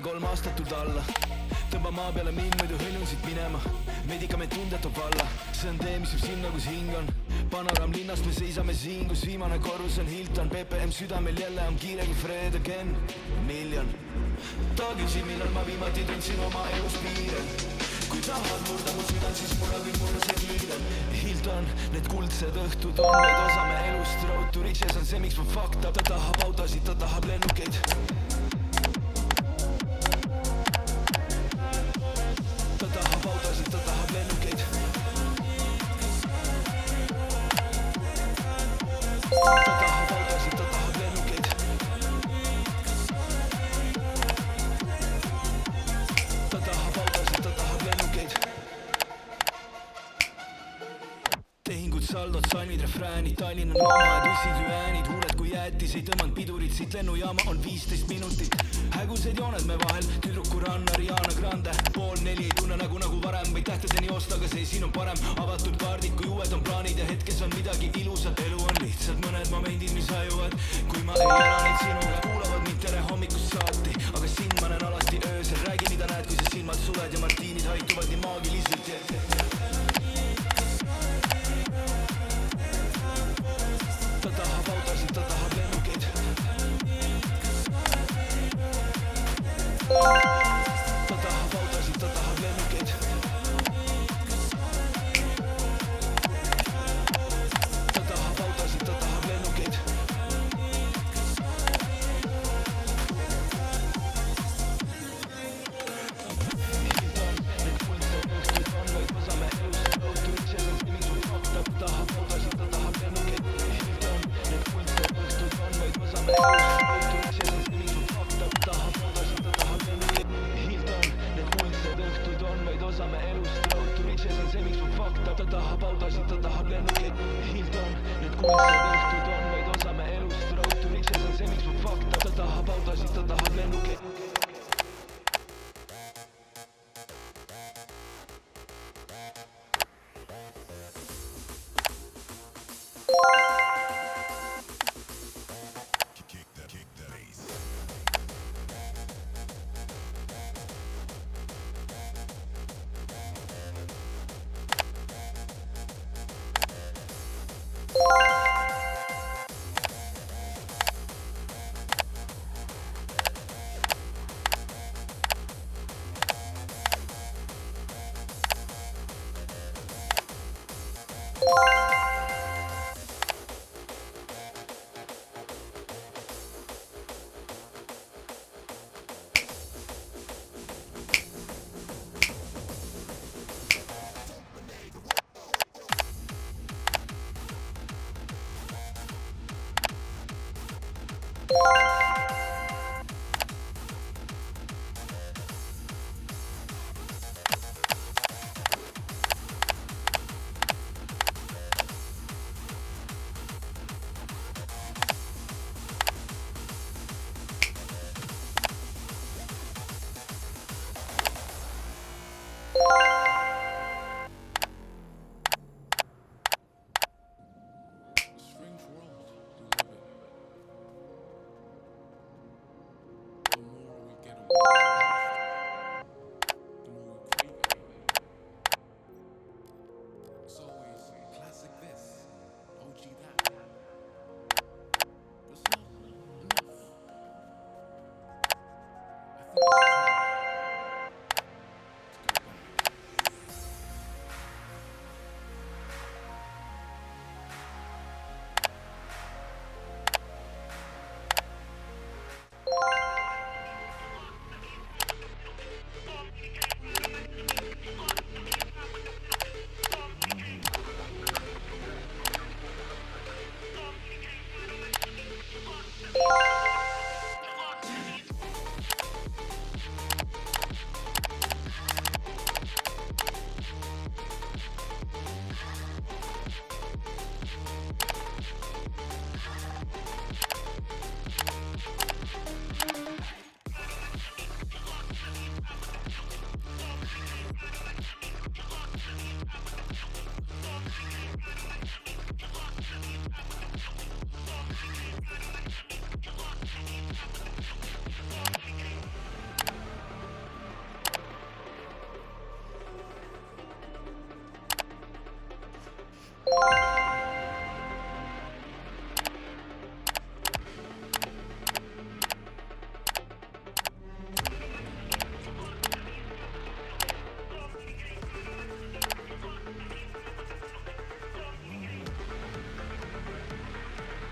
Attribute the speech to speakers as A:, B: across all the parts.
A: pole 3 aastatult alla. Tõmba maa peale mind, muidu hõljun siit minema. Medikament tundetab valla, see on tee, mis jääb sinna, kus hing on. Panoraam linnast, me seisame siin, kus viimane korrus on Hilton. BPM südamel jälle on kiire kui Fred again. Miljon. Too küsi, millal ma viimati tundsin oma elus piire. Kui tahad murda mu südan, siis murra küll murra see kiire. Hilton, need kuldsed õhtud on vaid osa me elust. Road to riches on see, miks ma fucked up. Ta tahab autosid, ta tahab lennukeid. Ta tahab autosid, ta tahab lennukeid. Ta tahab autosid, ta tahab lennukeid. Ta tahab autosid, ta tahab lennukeid. Tehingud, saldod, salmid, refräänid. Tallinna loomad, ussid, hüäänid. Huuled kui jäätis, ei tõmmanud pidurit. Siit lennujaama on 15 minutit. Hägused jooned me vahel, tüdruku ranna, Rihanna Grande. 3:30 ei tunne nagu varem, või tähtedeni osta, aga see siin on parem. Avatud kaardid, kui uued on plaanid ja hetkes on midagi ilusat. Elu on lihtsalt mõned momendid, mis ajuvad. Kui ma ei ela neid sinuga, kuulavad mind tere hommikust saati. Aga sind ma näen alati öösel, räägi mida näed, kui sa silmad suled ja martiinid haituvad nii maagiliselt. Ta tahab autosid, ta tahab lennukeid. Ta tahab autosid, ta tahab lennukeid. Ta tahab autosid, ta tahab lennukeid. Hilton, need kuldsed õhtud on vaid osa me elust. Road to riches on see, miks ma fucked up. Ta tahab autosid, ta tahab lennukeid. Hilton, need kuldsed õhtud on vaid osa me elust. Road to riches on see, miks ma fucked up. Tahab autosid, ta tahab lennukeid. Hilton, need kuldsed õhtud on vaid osa me elust. Road to riches on see, miks ma fucked up. Ta tahab autosid, ta tahab lennukeid. Hilton, need kuldsed õhtud on vaid osa me elust. Road to riches on see, miks ma fucked up. Ta tahab autosid, ta tahab lennukeid.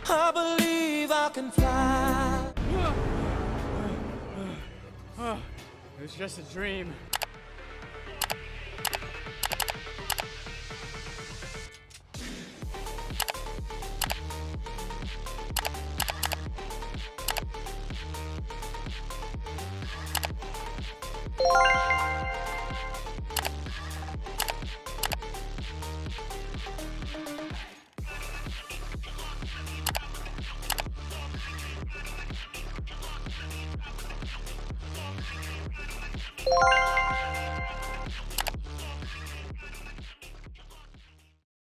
B: I believe I can fly.
C: It was just a dream.